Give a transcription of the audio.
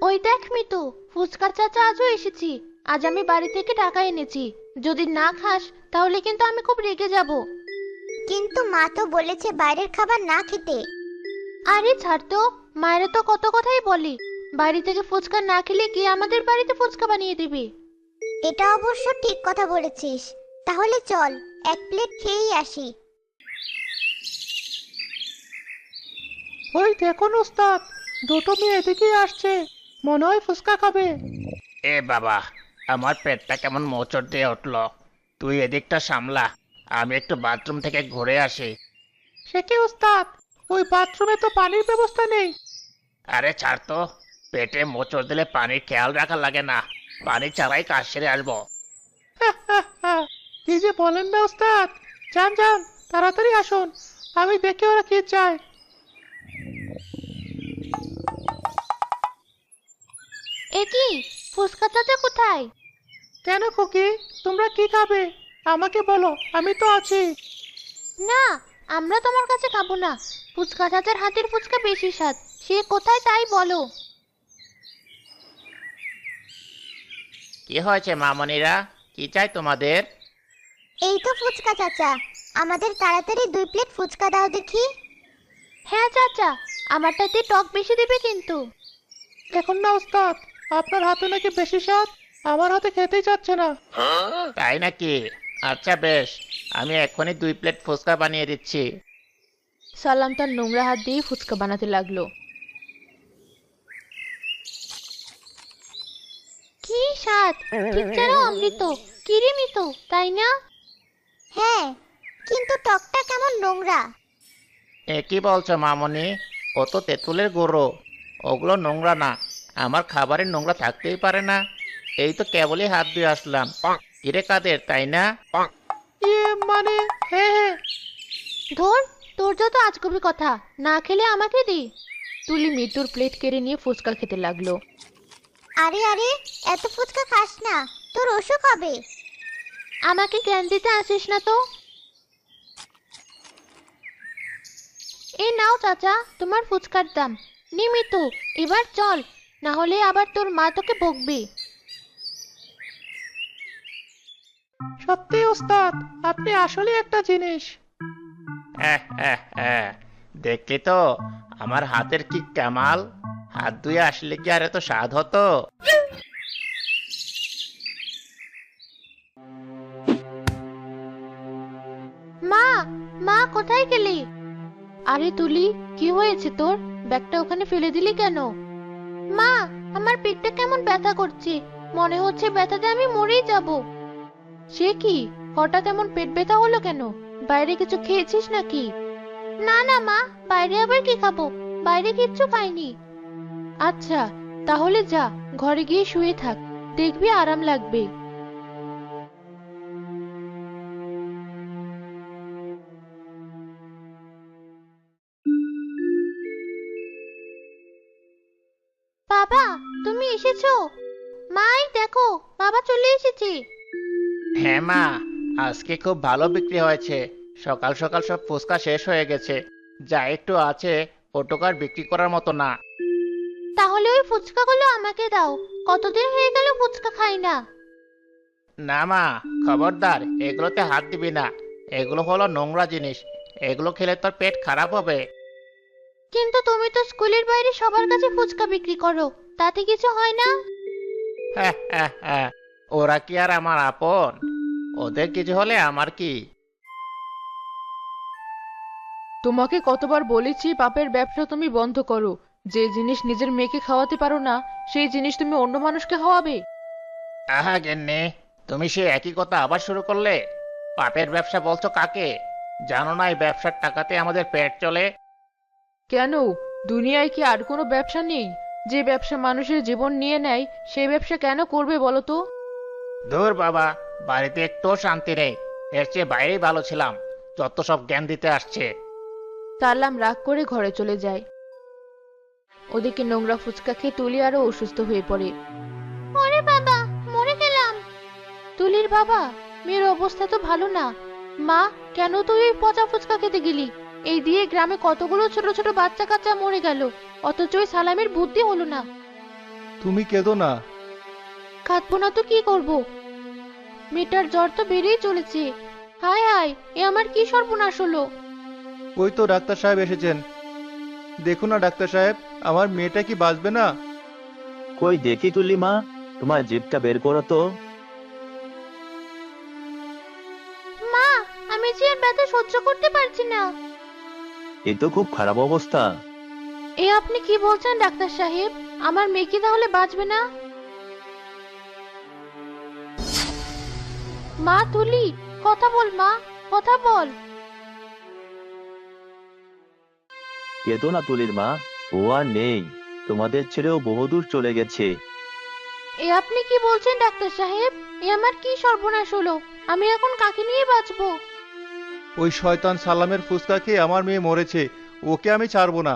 ওই দেখ মিতু, ফুচকা চাচা আজও এসেছি। আজ আমি বাড়ি থেকে টাকা এনেছি। যদি না খাস তাহলে কিন্তু আমি খুব রেগে যাব। কিন্তু মা তো বলেছে বাইরের খাবার না খেতে। আরে ছাড় তো, মায়েরা তো কত কথাই বলে। বাড়ি থেকে ফুচকা না খেলে কি আমাদের বাড়িতে ফুচকা বানিয়ে দিবে? এটা অবশ্য ঠিক কথা বলেছিস। তাহলে চল, এক প্লেট খেয়েই আসি। ওই দেখুন ওস্তাদ, দুটো মেয়ে এদিকেই আসছে, মনে হয় ফুচকা খাবে। এ বাবা, আমার পেটটা কেমন মোচড় দিয়ে উঠলো। তুই এদিকটা সামলা, আমি একটু বাথরুম থেকে ঘুরে আসি। সে কি ওস্তাদ, ওই বাথরুমে তো পানির ব্যবস্থা নেই। আরে ছাড় তো, পেটে মোচড় দিলে পানির খেয়াল রাখা লাগে না। পানি ছাড়াই কাজ সেরে আসবো। কি যে বলেন না ওস্তাদ, যান যান, তাড়াতাড়ি আসুন, আমি দেখি ওরা কি চায়। এ কি, ফুচকা চাচা কোথায়? কেন খুকি, তোমরা কি খাবে? আমাকে বলো, আমি তো আছি। না, আমরা তোমার কাছে খাবো না। ফুচকা চাচার হাতের ফুচকা বেশি স্বাদ। সে কোথায় তাই বলো। কি হয়েছে মামনিরা, কি চাই তোমাদের? এই তো ফুচকা চাচা, আমাদের তাড়াতাড়ি 2 প্লেট ফুচকা দাও দেখি। হ্যাঁ চাচা, আমারটাতে টক বেশি দিবে কিন্তু। এখন না ওস্তাদ, আপনার হাতে নাকি বেশি স্বাদ, আমার হাতে খেতেই চাচ্ছে না। তাই নাকি? আচ্ছা বেশ, আমি এখনই 2 প্লেট ফুচকা বানিয়ে দিচ্ছি। সালাম তার নোংরা হাত দিয়ে ফুচকা বানাতে লাগলো। কি স্বাদ, ঠিক যেন অমৃত। কিরে মিতু, তাই না? হ্যাঁ, কিন্তু টকটা কেমন নোংরা। এ কি বলছো মামনি? ও তো তেঁতুলের গুঁড়ো, ওগুলো নোংরা না। আমার খাবারের নোংরা থাকতেই পারে না। এই তো কেবলই হাত দিয়ে আসলাম। কিরে কাদের, তাই না? মানে, হ্যাঁ হ্যাঁ। ধর, তোর যত আজগুবি কথা, না খেলে আমাকে দি। তুলি মিতুর প্লেট কেড়ে নিয়ে ফুচকা খেতে লাগলো। আরে আরে, এত ফুচকা খাস না, তোর অসুখ হবে। আমাকে জ্ঞান দিতে আসিস না তো। এই নাও চাচা, তোমার ফুচকার দাম। নি মিতু, এবার চল, না হলে আবার তোর মা তোকে বকবে। সত্যি ওস্তাদ, আপনি আসলে একটা জিনিস। হ্যাঁ হ্যাঁ হ্যাঁ, দেখলি তো আমার হাতের কি কামাল। হাত ধুয়ে আসলে কি আর এত স্বাদ হতো? মা, মা কোথায় গেলি? আরে তুলি, কি হয়েছে তোর? ব্যাগটা ওখানে ফেলে দিলি কেন? মা, আমার পেটটা কেমন ব্যথা করছে। মনে হচ্ছে ব্যথাতে আমি মরেই যাব। সে কি, হঠাৎ এমন পেট ব্যথা হলো কেন? বাইরে কিছু খেয়েছিস নাকি? না না মা, বাইরে আবার কি খাবো? বাইরে কিচ্ছু খাইনি। আচ্ছা, তাহলে যা, ঘরে গিয়ে শুয়ে থাক, দেখবি আরাম লাগবে। বাবা, তুমি এসেছো? মাই দেখো, বাবা চলে এসেছে। হ্যাঁ মা, আজকে খুব ভালো বিক্রি হয়েছে। সকাল সকাল সব ফুচকা শেষ হয়ে গেছে। যা একটু আছে ওটুকু আর বিক্রি করার মতো না। তাহলে ওই ফুচকাগুলো আমাকে দাও। কতদিন হয়ে গেল ফুচকা খাই না। না মা, খবরদার এগুলোতে হাত দিবি না। এগুলো হলো নোংরা জিনিস, এগুলো খেলে তোর পেট খারাপ হবে। কিন্তু তুমি তো স্কুলের বাইরে সবার কাছে ফুচকা বিক্রি করো, তাতে কিছু হয় না? হ্যাঁ হ্যাঁ হ্যাঁ, ওরা কি আর আমার আপন? ওদের কিছু হলে আমার কি? তোমাকে কতবার বলেছি পাপের ব্যবসা তুমি বন্ধ করো। যে জিনিস নিজের মেয়েকে খাওয়াতে পারো না, সেই জিনিস তুমি অন্য মানুষকে খাওয়াবে? আহা গেন্নে, তুমি সে একই কথা আবার শুরু করলে। পাপের ব্যবসা বলছো কাকে? জানো না এই ব্যবসার টাকাতে আমাদের পেট চলে। কেন, দুনিয়ায় কি আর কোনো ব্যবসা নেই? যে ব্যবসা মানুষের জীবন নিয়ে নেয়, সেই ব্যবসা কেন করবে বলো তো? ধুর বাবা, বাড়িতে একটু শান্তি নেই। এর চেয়ে বাইরেই ভালো ছিলাম। যত সব জ্ঞান দিতে আসছে। তারলাম রাগ করে ঘরে চলে যায়। ওদিকে নোংরা ফুচকা খেয়ে তুলি আরো অসুস্থ হয়ে পড়ে। ওরে বাবা, মরে গেলাম। তুলির বাবা, মেয়ের অবস্থা তো ভালো না। মা, কেন তুই ওই পচা ফুচকা খেতে গেলি? এই দিয়ে গ্রামে কতগুলো ছোট ছোট বাচ্চা কাচ্চা মরে গেল, অথচ ওই সালামের বুদ্ধি হলো না। তুমি কেঁদো না। কাঁদবো না তো কি করব? মেয়েটার জ্বর তো বেড়েই চলেছে। হায় হায়, এ আমার কি সর্বনাশ হলো! ওই তো ডাক্তার সাহেব এসেছেন। দেখুন না ডাক্তার সাহেব, আমার মেয়েটা কি বাঁচবে না? কই দেখি তুলি মা, তোমার জিভটা বের করো তো। মা, আমি যে আর ব্যথা সহ্য করতে পারছি না। এ তো খুব খারাপ অবস্থা। এ আপনি কি বলছেন ডাক্তার সাহেব? আমার মেয়ে কি তাহলে বাঁচবে না? মা তুলি, কথা বল মা, কথা বল। কেঁদো না তুলির মা, ও আর নেই, তোমাদের ছেড়েও বহুদূর চলে গেছে। এ আপনি কি বলছেন ডাক্তার সাহেব? এ আমার কি সর্বনাশ হলো! আমি এখন কাকে নিয়ে বাঁচবো? ওই শয়তান সালামের ফুসকা খেয়ে আমার মেয়ে মরেছে, ওকে আমি ছাড়বো না।